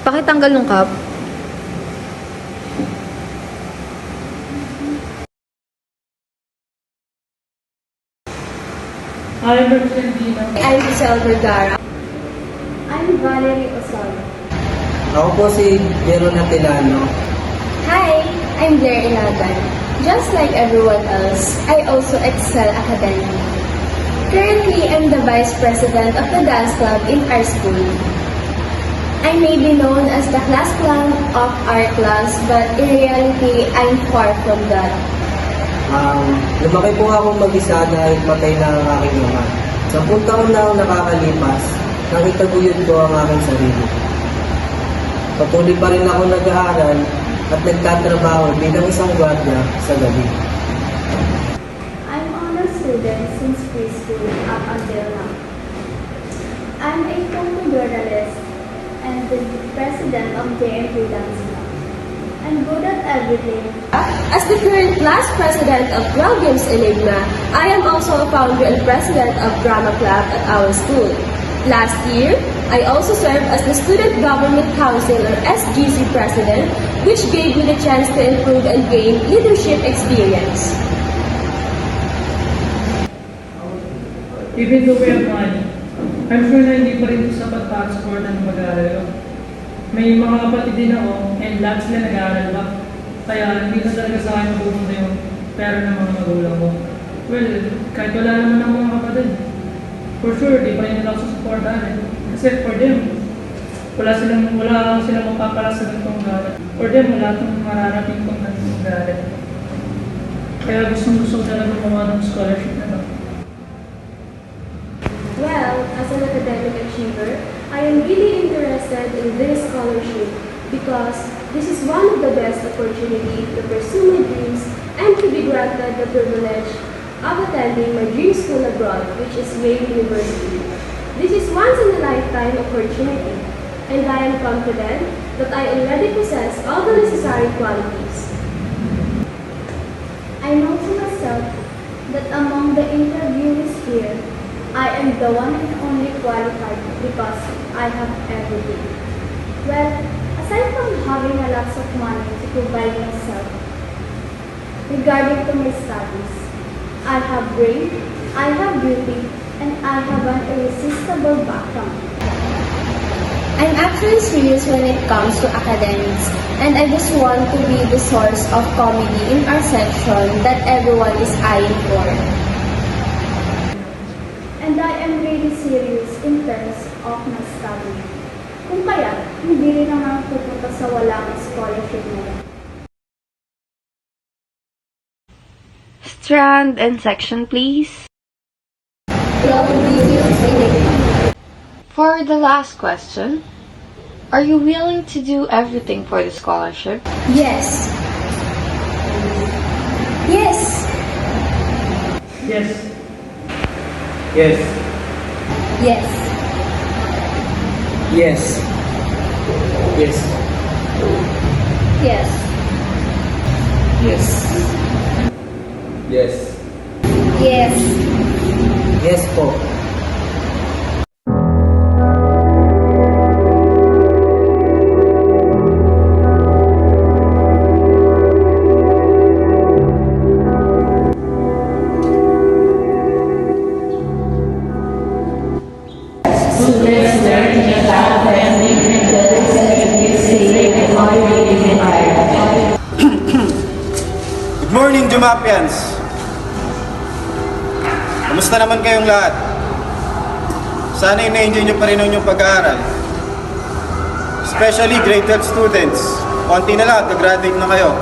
Pakitanggal ng cup. I'm Representative. I'm Giselle Vergara. I'm Valerie Osorio. Ako po si Jeron Atilano. Hi, I'm Blair Ilagan. Just like everyone else, I also excel academically. Currently, I'm the Vice President of the dance club in our school. I may be known as the class clown of our class, but in reality, I'm far from that. Lumaki po akong mag-isa dahil matay na ang aking ama. 10 taon na ang nakakalipas, nakitaguyod ko ang aking sarili. Patuloy pa rin ako nag-aaral at nagtatrabaho bilang isang gwardiya sa gabi. I'm honor student since preschool up until now. I'm a photojournalist and the president of JMP Dance Club. I'm good at everything. As the current class president of 12 Games Enigma, I am also a founder and president of Drama Club at our school. Last year, I also served as the Student Government Council or SGC president, which gave me the chance to improve and gain leadership experience. Even though we have money, I'm sure na hindi pa rin sapat para support ng mag-aaral. May mga kapatid din ako, and lahat sila nag-aaral pa. Kaya hindi na talaga sa akin mapupunta yung pera ng mga magulang ko. Well, kahit wala naman ang mga kapatid, for sure, di pa rin nila ako susuportahan. Kasi for them, wala silang mapapala sa ganitong galit. For them, wala itong mararating itong ganitong galit. Kaya gusto talaga gumawa ng scholarship na ito. Well, as an academic achiever, I am really interested in this scholarship because this is one of the best opportunities to pursue my dreams and to be granted the privilege of attending my dream school abroad, which is Yale University. This is once in a lifetime opportunity, and I am confident that I already possess all the necessary qualities. I know to myself that among the interviewees here, I am the one and only qualified because I have everything. Well, aside from having a lot of money to provide myself, regarding to my studies, I have brain, I have beauty, and I have an irresistible background. I'm actually serious when it comes to academics, and I just want to be the source of comedy in our section that everyone is eyeing for. And I am really serious in terms of my study. Kung kaya, hindi rin naman pupunta sa walang scholarship na yan. Strand and section, please. For the last question, are you willing to do everything for the scholarship? Yes. Yes. Yes. Yes. Yes. Yes. Yes. Yes. Yes. Yes. Yes. Yes po. Good morning, Jumapians! Kamusta naman kayong lahat? Sana na-enjoy nyo pa rin ang inyong pag-aaral. Especially grade 12 students. Konti na lang, gagraduate na kayo.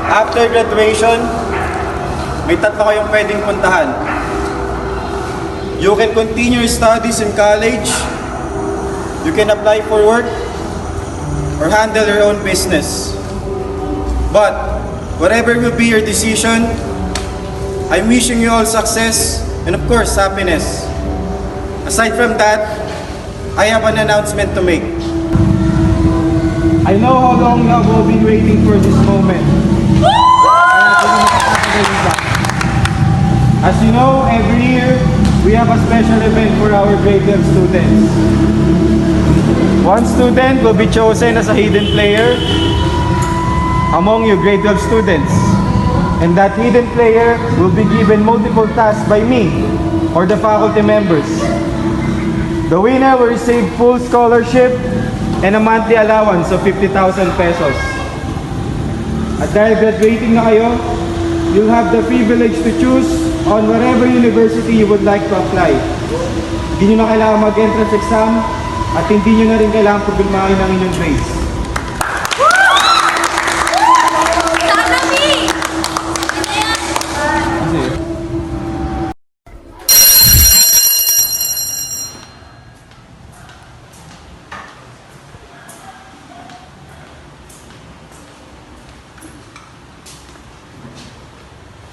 After graduation, may 3 kayong pwedeng puntahan. You can continue your studies in college, you can apply for work, or handle your own business. But, whatever will be your decision, I'm wishing you all success and of course, happiness. Aside from that, I have an announcement to make. I know how long you have all been waiting for this moment. As you know, every year, we have a special event for our grade 12 students. One student will be chosen as a hidden player among your grade 12 students. And that hidden player will be given multiple tasks by me or the faculty members. The winner will receive full scholarship and a monthly allowance of 50,000 pesos. At dahil graduating na kayo, you'll have the privilege to choose on whatever university you would like to apply. Hindi nyo na kailangan mag-entrance exam at hindi nyo na rin kailangan problemahin ang inyong grades.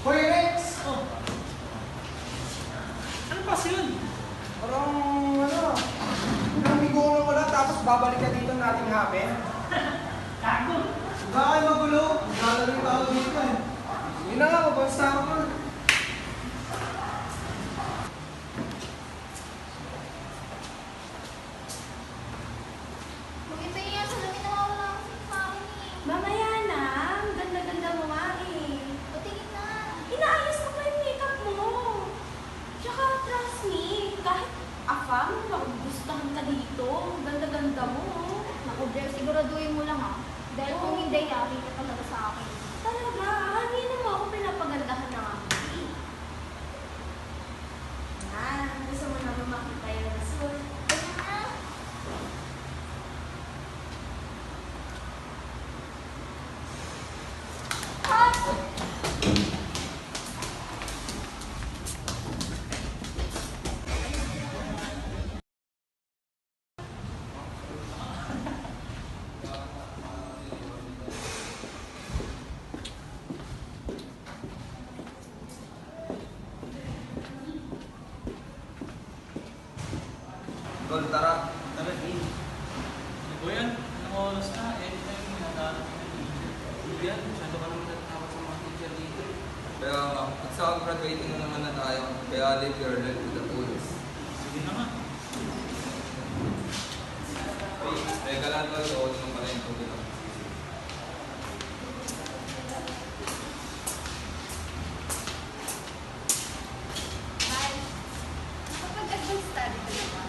Hoy, Rex! Oh. Ano pa yun? Parang, ilang linggo na wala, tapos babalik ka dito nating happen. Gago! Huwag ka kayo magulo. Lalaro yung tao dito eh. Yun na nga, mabasta ako na. Maganda yan, salamin na wala sa akin eh. Mamaya na, ang ganda-ganda mo nga eh. Patingin na. Inaayos ko pa yung makeup mo. Tsaka trust me, kahit afam, magugustuhan ka dito. Ang ganda-ganda mo. Naku, Jer, siguraduhin mo lang ah. Dahil kung hindi, yari ka talaga sa akin. Talaga? Hindi mo ako pinapagandahan ng ako. Gusto mo naman makita yung result. Gol, tara. Tara, game. Ano ba yan? Anong oras na? Anytime may natatanong ka ng teacher. Hindi yan. Masyado ka naman natawag sa mga teacher dito. Kaya nga, magsa-graduating na naman na tayo. Kaya live your life to the fullest. Sige na nga. Hey, teka lang tol, so naman pala yung tubig. Hi. Nakapag-advance study ka na ba?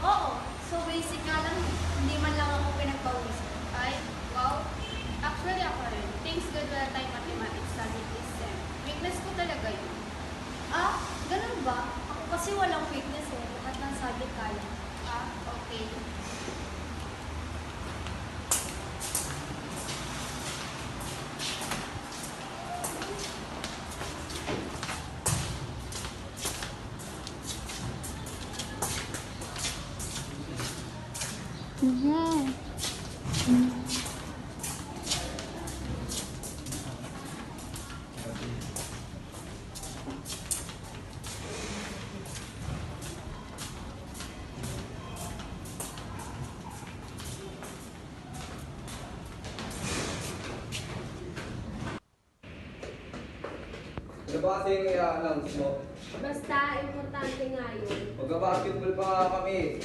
Oo. So basic nga lang, hindi man lang ako pinagpawisan. Ay, wow. Actually ako rin. Thanks God wala tayong mathematics study this sem. Weakness ko talaga yun. Ganun ba? Ako kasi walang weakness eh. Lahat ng subject kaya. Okay. Ano ba kasi yung i-announce mo? Basta, importante nga yun. Magka-basketball pa nga kami.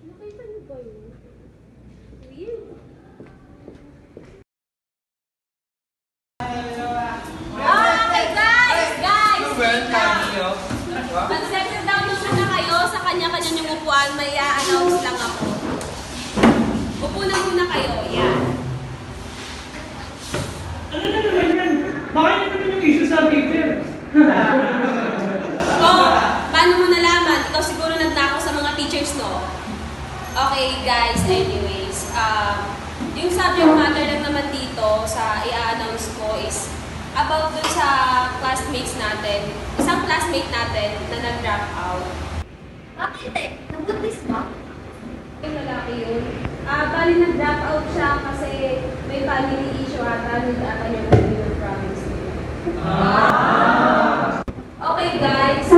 Nakita niyo ba yun? Weird. Okay, guys! Welcome nyo. Mag-settle down muna kayo sa kanya-kanya niyong upuan. May i-announce lang ako. Upo na muna kayo. Yan. Ano na naman yan? Bakit naman yung issue sa paper? Oh, paano mo nalaman? Ikaw siguro nagnakaw sa mga teachers, no? Okay, guys, anyways. Yung subject matter lang naman dito sa i-announce ko is about dun sa classmates natin. Isang classmate natin na nag-drop out. Hindi. Nag-notice ba? Yung lalaki yun. Bali nag-drop out siya kasi may family issue ata. Nag-ata niya kasi yung province nila. Okay guys,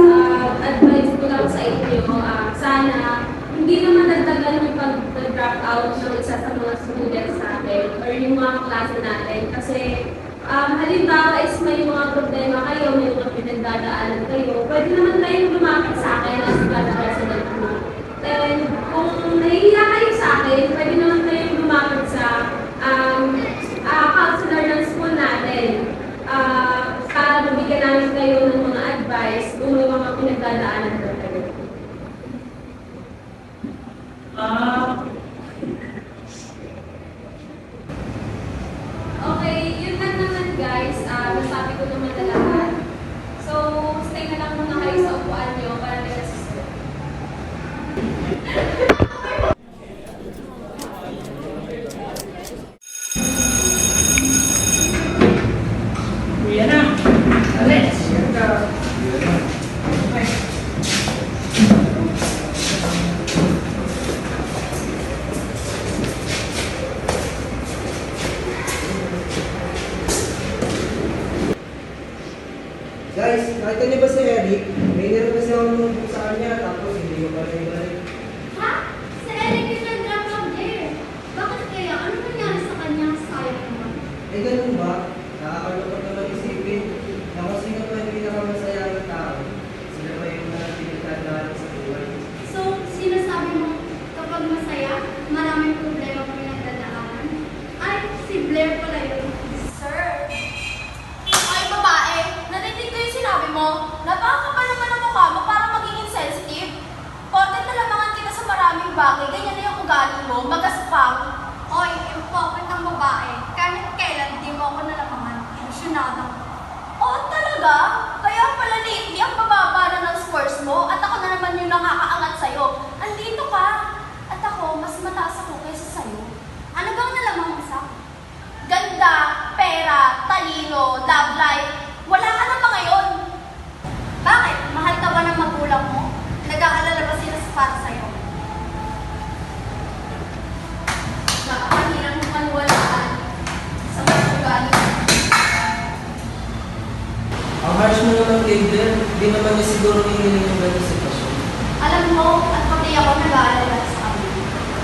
advice ko lang sa inyo. Sana hindi naman nagtagal yung pag-drop out ng isa sa mga students natin or yung mga klase natin. Kasi halimbawa is may mga problema kayo, may mga pinagdadaanan kayo, pwede naman kayong lumapit sa akin as God President mo. And kung nahihiya kayo sa akin, pwede naman kayong lumapit sa counselor ng school natin para mabigyan namin kayo ng mga advice kung may mga pinagdadaanan kayo. Okay, yun lang naman guys. Nasabi ko naman na lahat. So, stay na lang muna kayo sa upuan nyo para nila sa school. Kuya na. Let's go. Guys, nakita niyo ba si Eric? May nira kasi ako nung sa kanya, tapos hindi ko pa rin. Ha? Si Eric is nag-drop out there. Bakit kaya? Ano nangyari sa kanya? Sayang naman. Eh ganun ba? Nakakalungkot naman isipin na kung sino pa yung pinakamasayang tao, sila pa yung mga pinagdadaan sa buhay. So, sinasabi mo, kapag masaya, maraming problema pa pinagdadaanan? Ay, si Blair pala yun. Sir, ay babae, narinig ko yung sinabi mo. Napakakapal naman ang mukha mo para maging insensitive. Porket nalamangan kita sa maraming bagay, ganyan na yung ugali mo, magaspang. Oy, important ang babae. Kahit kailan, di mo ako nalamangan. Emosyonada ko. Oo talaga? Kaya pala lately ang bababa na ng scores mo at ako na naman yung nakakaangat sa'yo. Andito ka. At ako, mas mataas ako kaysa sa'yo. Ano bang nalaman mo sa? Ganda, pera, talino, love life. Wala ka na ba ngayon? Bakit? Mahal ka ba ng magulang mo? Nag-aalala ba sila para sa'yo? Napakahirap mo paniwalaan sa mga ugali. Ang harsh mo naman kay Blair, di naman niya siguro hinihiling yung ganyung sitwasyon. Alam mo, at pati ako nag-aalala sa kanya.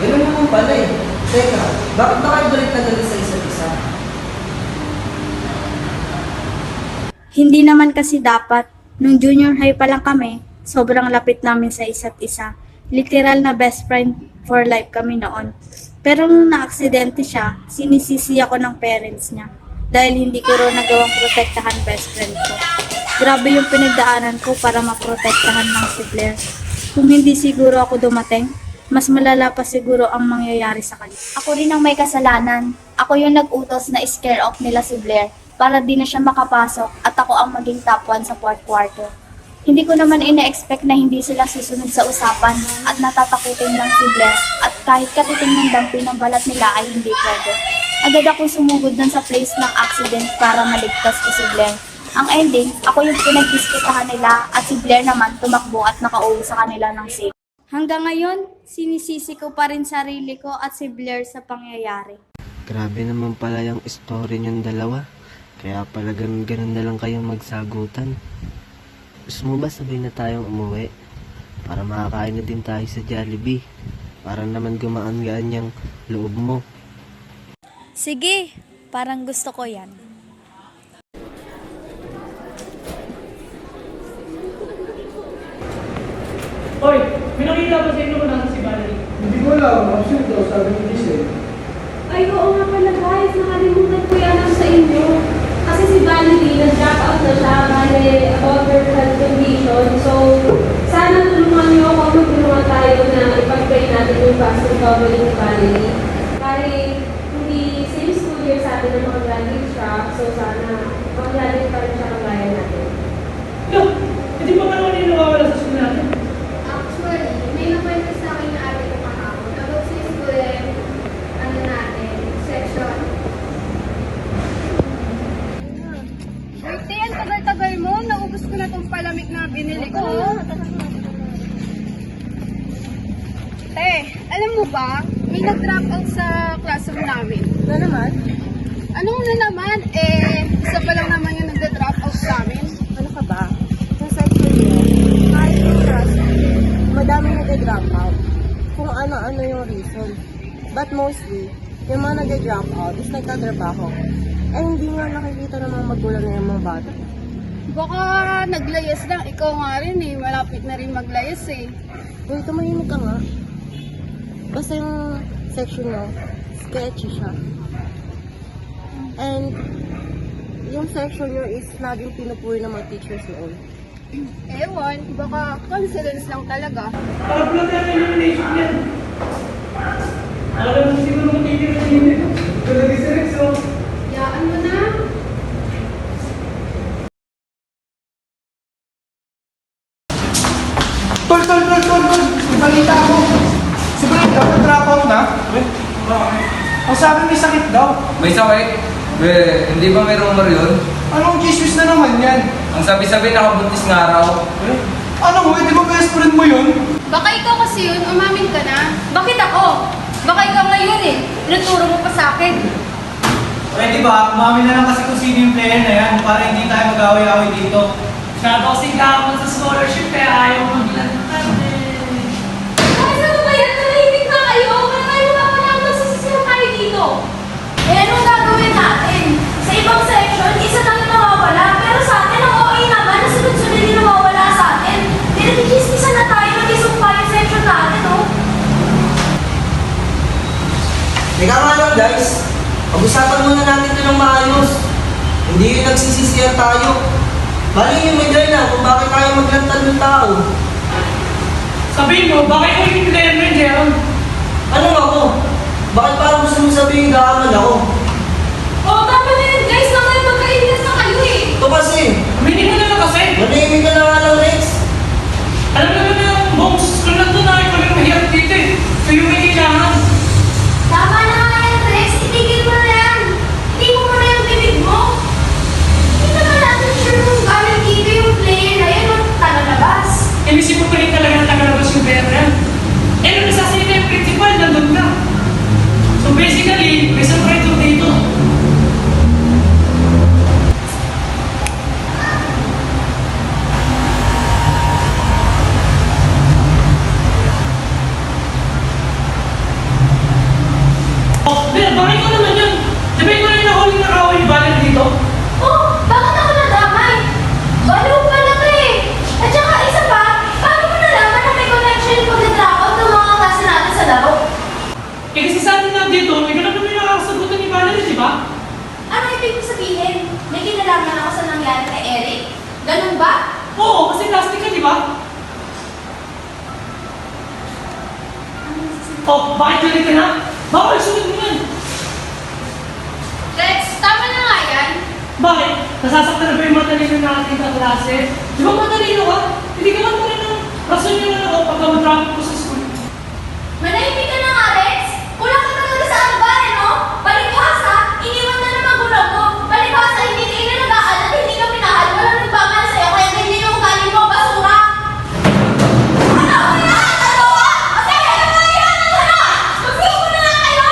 Ganun naman pala eh. Teka, bakit ba kayo balik na galit sa isa't isa? Hindi naman kasi dapat. Nung junior high pa lang kami, sobrang lapit namin sa isa't isa. Literal na best friend for life kami noon. Pero nung na-aksidente siya, sinisisi ako ng parents niya. Dahil hindi ko raw nagawang protektahan best friend ko. Grabe yung pinagdaanan ko para maprotektahan ng si Blair. Kung hindi siguro ako dumating, mas malala pa siguro ang mangyayari sa kanya. Ako rin ang may kasalanan. Ako yung nag-utos na scare off nila si Blair para di na siya makapasok at ako ang maging top 1 sa fourth quarter. Hindi ko naman ina-expect na hindi sila susunod sa usapan at natatakutin lang si Blair at kahit katiting ng dampi ng balat nila ay hindi pwede. Agad ako sumugod dun sa place ng accident para maligtas ko si Blair. Ang ending, ako yung pinagdiskitahan nila at si Blair naman tumakbo at nakauwi sa kanila ng safe. Hanggang ngayon, sinisisi ko pa rin sarili ko at si Blair sa pangyayari. Grabe naman pala yung story niyong dalawa. Kaya pala ganun na lang kayong magsagutan. Gusto mo ba sabay na tayong umuwi? Para makakain na din tayo sa Jollibee. Para naman gumaan-gaan yung loob mo. Sige, parang gusto ko yan. Hoy, may nakita ba sa inyo kung nasa si Valerie? Hindi ko alam. Absent daw, sabi ni Giselle. Ay, oo nga pala guys. Nakalimutan ko yan sa inyo. Kasi si Valerie, nag-drop out na siya bale about her health condition. So, sana tulungan niyo ako, magtulungan tayo na ipag-pray natin yung fast recovery ni Valerie. Bale, hindi same school year sa atin na mag-graduate siya. So, sana mag-graduate pa rin siya kagaya natin. Look, hindi pa naman yung nakawala sa school natin. Actually, may nakwento sa akin na ate ko kahapon about sa school natin, section. Ate, ang tagal-tagal mo. Naubos ko na tong palamig na binili ko. Te, alam mo ba, may nag-drop out sa classroom namin. Na naman? Ano na naman? Isa pa lang naman yung nag-drop out sa amin. Ano ka ba? Sa section mo, kahit yung class, madami nag-drop out. kung ano-ano yung reason. But mostly, yung mga nag-drop out is nagtatrabaho. Eh, hindi nga nakikita ng mga magulang na yung mga bata. Baka naglayas lang. Ikaw nga rin eh. Malapit na rin maglayas eh. Uy, tumahimik ka nga. Basta yung section nyo, sketchy siya. And yung section nyo is laging pinupuri ng mga teachers noon. Ewan, baka coincidence lang talaga. Para pala tayo elimination yan. Alam mo siguro magiging elimination. Kalagay si Rex, oh. Yaan mo na. Tol! May balita ako. Si Brian daw, nag-drop out na. Ang sabi may sakit daw. May sakit? Hindi ba may rumor yun? Anong chismis na naman yan? Ang sabi-sabi nakabuntis nga raw. Ano mo, di ba best friend mo yun? Baka ikaw kasi yun, umamin ka na. Bakit ako? Baka ikaw ngayon eh. Tinuturo mo pa sa akin. Pwede ba? Umami na lang kasi kung sino yung player na yan para hindi tayo mag-away-away dito. Masyado kasing gahapon sa scholarship kaya ayaw maglantan eh. Guys, ano ba yan? Nalahimik na kayo. Wala tayo mapapalang nasasisiyan tayo dito. Eh, anong gagawin natin? Sa ibang section, isa lang yung nawawala. Pero sa atin, ang OA naman, na sunod-sunod din nawawala sa atin. Pinag-chismisan na tayo, nag-isumpa yung section natin, oh. Teka nga lang guys, pag-usapan muna natin ito ng maayos. Hindi yung nagsisisiyan tayo. Bali yung may dahilan kung bakit tayo maglantan ng tao. Sabihin mo, bakit mo yung player mo yun, Jeron? Ano ako? Bakit parang gusto mong sabihin gaaman ako? Oh, tama na yun, guys. Mamaya magkainis na kayo eh. Ito kasi, Aminin mo na lang kasi. manahimik ka na nga lang Rex. Alam naman na yung bongs, kung nandun na ikaw yung mahirap dito eh. So yung may kailangan. Tama na nga yan, Rex. Itigil mo na yan. Itigil mo na yung bibig mo. Hindi naman natin sure kung galing dito yung player na yan o tagalabas. Inisip mo pa rin talaga na tagalabas yung player na yan. Eh, nung nasasalita yung principal, nandun na. So basically, may surprise dito. Oh, Ben, bakit ko naman yun? Di ba ikaw na yung nahuling nakawal yung banner dito? Oh, bakit ako nadamay? Baliw pala ka eh. At saka isa pa, paano mo nalaman na may connection yung pag-drop-out ng mga klase natin sa laro? Eh kasi sa atin lang dito, ikaw na naman yung nakakasagutan ni Valerie, di ba? Ano ibig mo sabihin? May kinalaman ako sa nangyari kay Eric? Ganun ba? Oo, kasi plastic ka, di ba? Oh, bakit galit ka na? Bawal, sunod mo yan. Rex, tama na nga yan. Bakit? Nasasaktan na ba yung matalino natin sa klase? Di ba matalino ka? Hindi ka man rin ng rason yung ako pagka mag-traffic ko sa school. Manahimik ka na nga, Rex. Kulang ka talaga sa arbahe, no? Palibhasa, iniwan na ng magulang mo. Palibhasa, hindi ka na nag-aaral, hindi ka minahal, walang nagpamahal sa'yo, kaya ganyan yung ugali mo, basura. Ano ba yan? Ano ba? Kasi ano ba yan? Ano? Mag-view na nga kayo!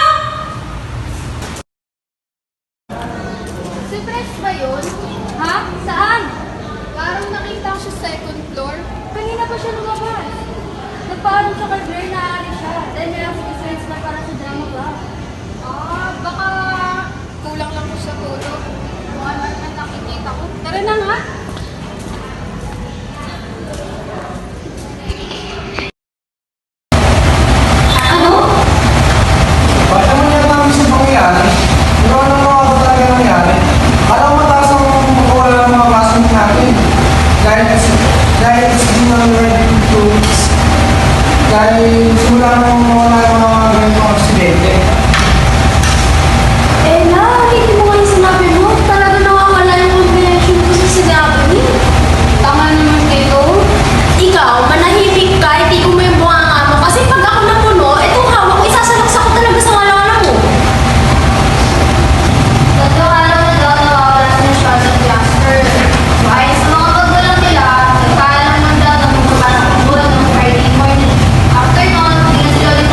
Si Rex ba yun? Ha? Saan? Parang nakita ko siya second floor. Kanina pa siya lumabas. Nagpaalam siya kay Blair na aalis siya. Dahil may lang si Rex na para sa drama club. Baka kulang lang ko sa tulog. Kung ano naman nakikita ko. Tara na nga. Ano? Bakit naman yan namin sa pangyayari? Pero anong mga ba talaga nangyari? Alam mo mataas ang makawala ng mga classmates natin. Dahil hindi na ready to dahil simula nung mawala yung mga ganitong aksidente. Eh na, hindi mo nga yung sinabi mo. Talaga nawawala yung connection ko sa sinabi. Tama naman kayo. Ikaw, manahimik ka, hindi ko mo yung bunganga mo. Kasi pag ako napuno, itong hawak ko, isasalaksak ko talaga sa wala mo. Tatlong araw na daw nawawala sa nasyal sa cluster. Ayos sa mga paggulang nila, nagpaalam man daw na magpapanak ng buwan ng Friday morning. After nun, hindi na sila ulit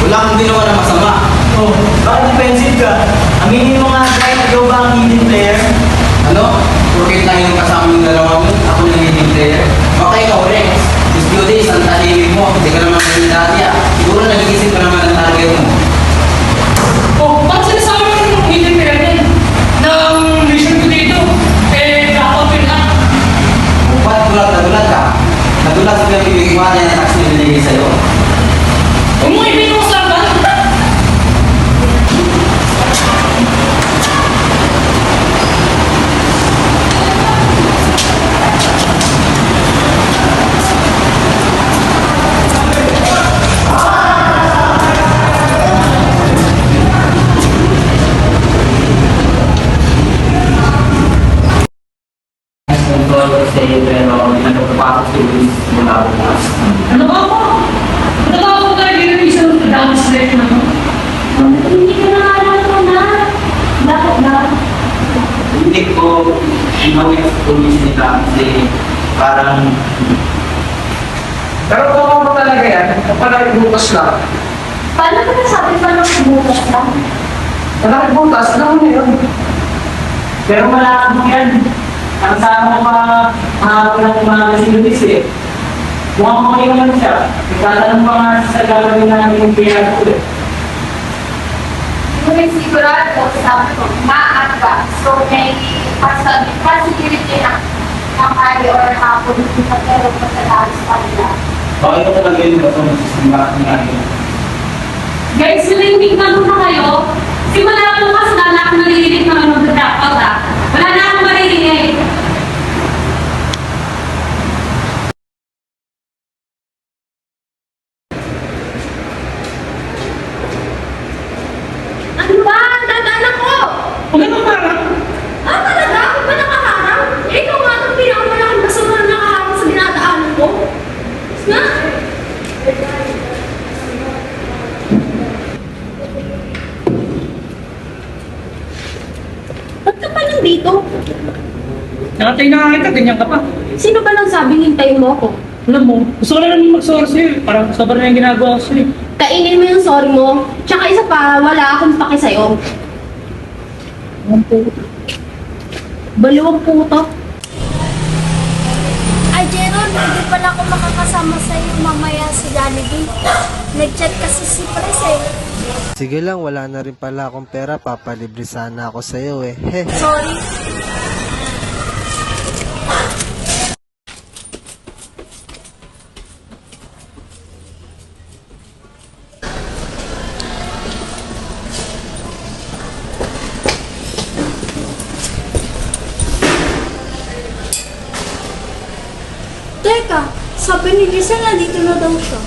Wala akong ginawa na masama. Oh, bakit defensive ka? Aminin mo nga, Brian, ikaw ba ang hidden player? Ano? Porkit lang yung kasama yung dalawa mo, ako na leading player. Okay, ikaw, Rex. This few days, ang tahimik mo. Hindi ka naman kasi dati Siguro nag-iisip ka naman ang target mo. Oh, bakit sinasabi mo yung hidden player din? Nang mission ko dito, drop-out yun lang. Ba't nagulat ka? Nagulat sa pinag-ibig mo na yung tax na binigay sa'yo. Huwag mo ibig mo sa laban. Ano ba ako? Nagkakaroon tayo din ng isang dance life na to. Hindi ka na alam ko na. Bakit ba? Hindi ko inawit sa police nila kasi parang... Pero kung ako talaga yan, kapag butas lang. Paano ka nasabi pa ng butas lang? Kapag butas, alam mo na yun. Pero malakad mo yan. Ang sama ko mahapon ng mga sinulis eh. Mukhang okay naman siya. Ikatanong pa nga sa gagawin namin yung kaya ko eh. Ngunit sigurado sabi ko, maaga. So may possibility na kamali or hapon sa pero pagkatapos pa nila. Bakit ko talaga yung bato ng sisimbahan natin? Guys, nalilig na muna kayo. Simula po kasi na ako nalililig na mag-drop out Wala na akong maririnig. Ano ba? Tandaan ako! Huwag ka nang parang. Ah, talaga? Ako ba nakaharang? Eh, ikaw nga itong pinakamalaking basura na nakaharang sa dinadaanan ko. Nga? Ba't ka pa nandito? Nakatay na kita, ganyan ka pa. Sino ba nang sabing hintayin mo ako? Alam mo, gusto ko na naman mag-sorry sa'yo. Parang sobrang na yung ginagawa ko sa'yo. Kainin mo yung sorry mo. Tsaka isa pa, wala akong paki sa'yo. Ang puto. Baliwang puto. Ay, Jeron, hindi pala ako makakasama sa iyo mamaya sa Jollibee. Nag-chat kasi si Pres eh. Sige lang, wala na rin pala akong pera. Papalibre sana ako sa'yo eh. Heh. Sorry. Teka, sabi ni Lisa na dito na daw siya.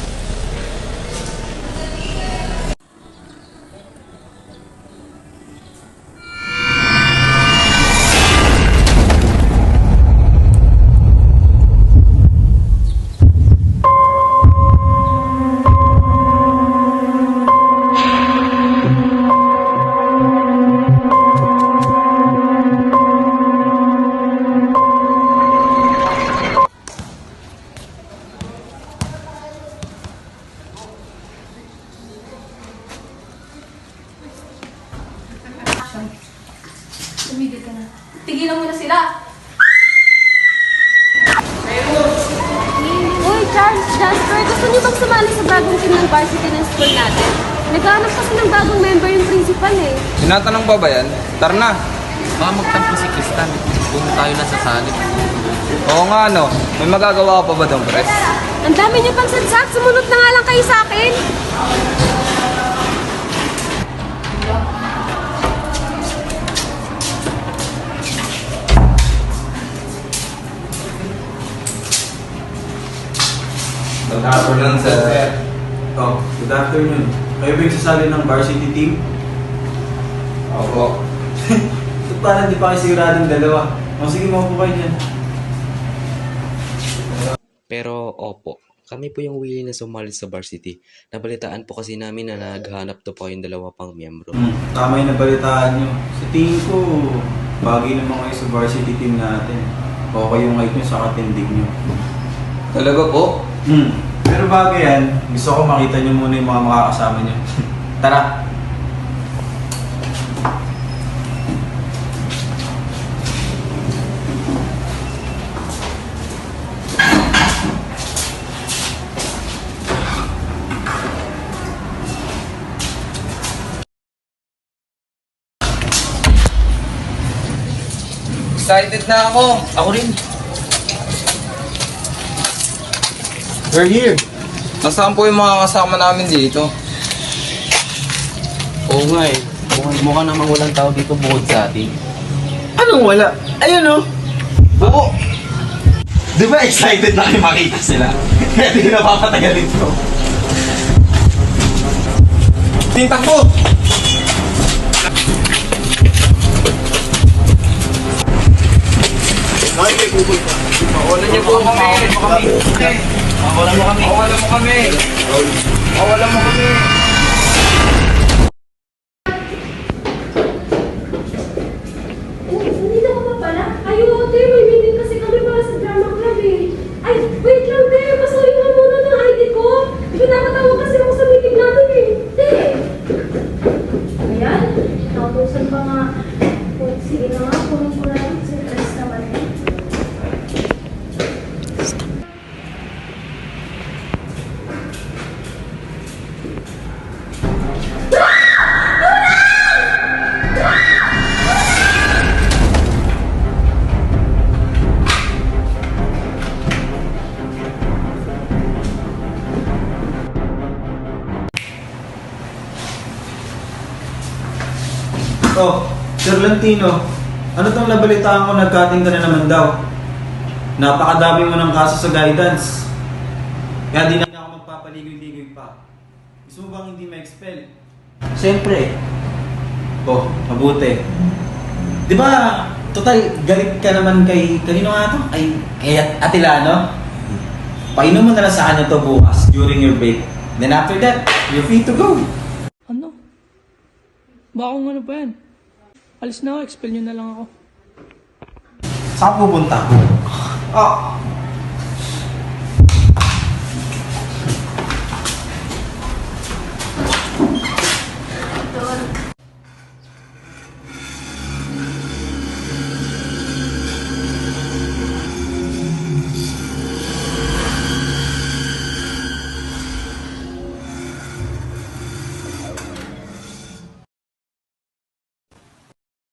Tumigil ka na. Tigilan mo na sila. Uy, Charles, Jasper, gusto niyo bang sumali sa bagong team ng varsity ng school natin? Naghanap kasi ng bagong member yung principal eh. Tinatanong pa ba yan? Tara na. Baka magtampo si Kristan. Kung tayo na sasali. Oo nga no. May magagawa ka pa ba doon, Pres? Ang dami niyo pang sadsak, sumunod na nga lang kayo sa akin. Good afternoon, sir. Oh, good afternoon. Kayo ba yung sasali ng varsity team? Opo. So, parang di pa kayo siguradong dalawa. O sige, maupo kayo dyan. Pero opo, kami po yung willing na sumali sa varsity. Nabalitaan po kasi namin na naghanap to po yung dalawa pang miyembro. Tama yung nabalitaan nyo. Sa tingin ko, bagay naman kayo sa varsity team natin. Okay yung height nyo sa katindig nyo. Talaga po? Pero bago yan, gusto ko makita niyo muna yung mga makakasama niyo. Tara! Excited na ako. Ako rin. We're here! Nasaan po yung mga kasama namin dito? Oo nga eh. Mukha namang walang tao dito bukod sa atin. Anong wala? Ayun oh! Oo. Di ba excited na kayo makita sila? Kaya di ko napapatagalin to. Tintak po! Bakit kayo pupunta? Pawalan niyo po kami. Pawalan mo kami. Pawalan mo kami. Pawalan mo kami. Nandito ka pa pala? Ay, ate, may meeting kasi kami para sa drama club eh. Ay, wait lang, te. Pasuhin mo muna ng ID ko. Pinakatawa kasi ako sa meeting natin eh. Te! Ayan, nautusan pa nga. Sige na nga, puno ko na. Surprise naman eh. Oh, Sir Lantino, ano tong nabalitaan ko nagkating ka na naman daw? Napakadami mo ng kaso sa guidance. Kaya di na ako magpapaligoy-ligoy pa. Gusto mo bang hindi ma-expel? Siyempre. Oh, mabuti. Di ba, total, galit ka naman kay, kanino nga to? Kay Atilano? Painom mo na lang sa kanya to bukas during your break. Then after that, you're free to go. Ano? Baka kung ano pa yan. Alis na ako, expel nyo na lang ako. Saan pupunta? Oh.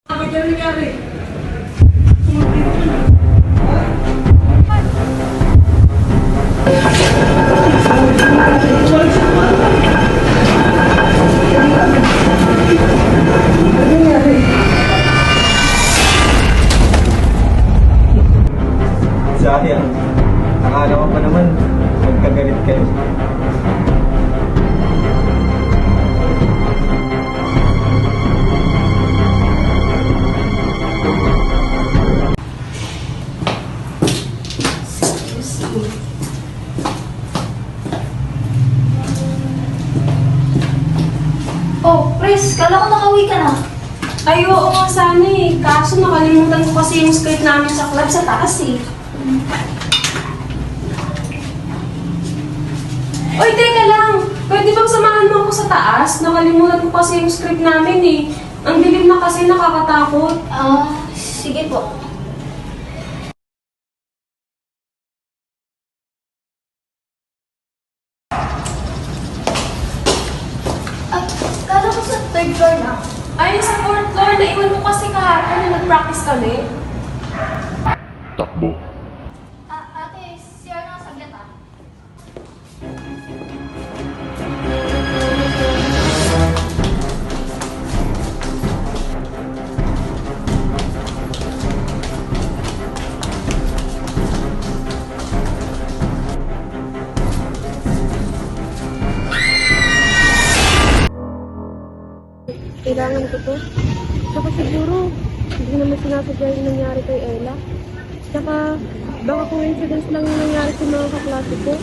Ano dyan nangyari? Sayang. Akala ko pa naman, magkagalit kayo. Oh, Chris, kala ko nakauwi ka na. Ay, oo nga sana eh. Kaso nakalimutan ko kasi yung script namin sa club sa taas eh. Uy, teka lang. Pwede bang samahan mo ako sa taas? Nakalimutan ko kasi yung script namin eh. Ang dilim na kasi nakakatakot. Sige po. Ay, kala ko sa third floor na. Ay, sa fourth floor. Naiwan mo kasi kahapon na nag-practice kami. Ate, CR na saglit ah. Kailangan ko to. Tsaka siguro, hindi naman sinasadya yung nangyari kay Ella. Tsaka, baka coincidence lang yung nangyari sa mga kaklase ko.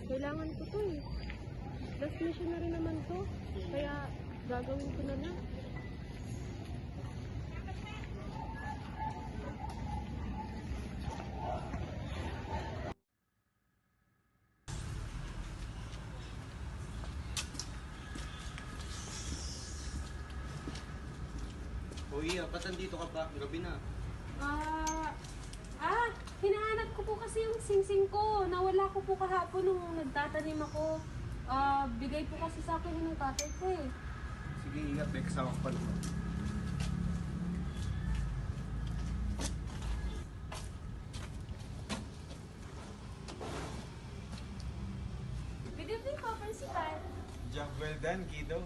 Kailangan ko to eh. Last mission na rin naman to. Kaya gagawin ko na lang. Uy, ba't nandito ka pa? Gabi na. Hinahanap ko po kasi yung singsing ko. Nawala ko po kahapon nung nagtatanim ako. Bigay po kasi sa akin ng tatay ko eh. Sige, ingat. May kasama ko pa naman. Good evening po, Principal. Job well done, kiddo.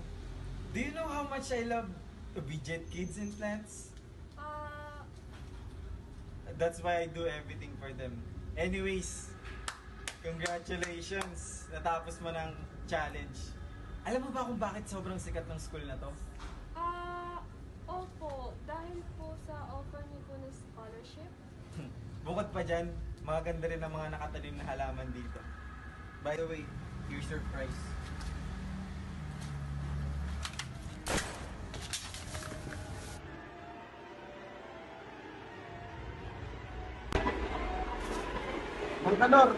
Do you know how much I love obedient kids in plants? That's why I do everything for them. Anyways, congratulations! Natapos mo ng challenge. Alam mo ba kung bakit sobrang sikat ng school na to? Opo. Dahil po sa offer niyo po ng scholarship. Bukod pa dyan, maganda rin ang mga nakatanim na halaman dito. By the way, here's your prize. Montador,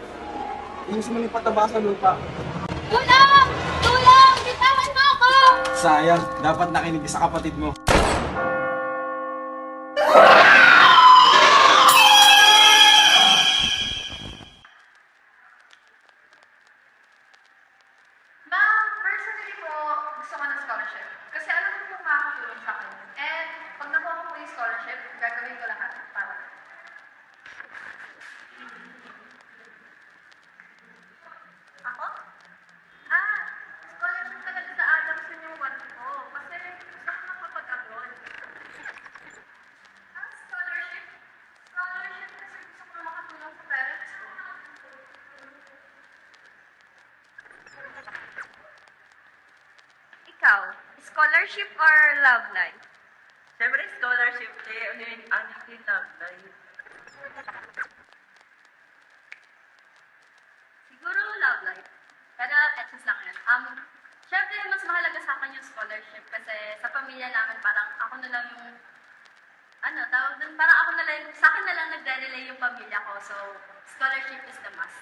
inis mo yung pataba sa lupa. Tulong! Tulong! Bitawan mo ako! Sayang, dapat nakinig sa kapatid mo. Ma'am, personally po, gusto ko ng scholarship. Kasi alam ko po makakatulong sa akin. And pag nakuha ko po yung scholarship, gagawin ko lahat para. Ako? Scholarship talaga sa Adamson yung one ko. Kasi gusto ko makapag-abroad. Scholarship? Scholarship kasi gusto ko makatulong sa parents ko. Ikaw, scholarship or love life? Siyempre, scholarship eh. Ano yung anak yung love life? Siguro love life. Pero etos lang yan. Siyempre, mas mahalaga sa akin yung scholarship kasi sa pamilya namin parang ako na lang yung tawag dun, parang ako na lang, sa akin na lang nagre-relay yung pamilya ko. So, scholarship is the must.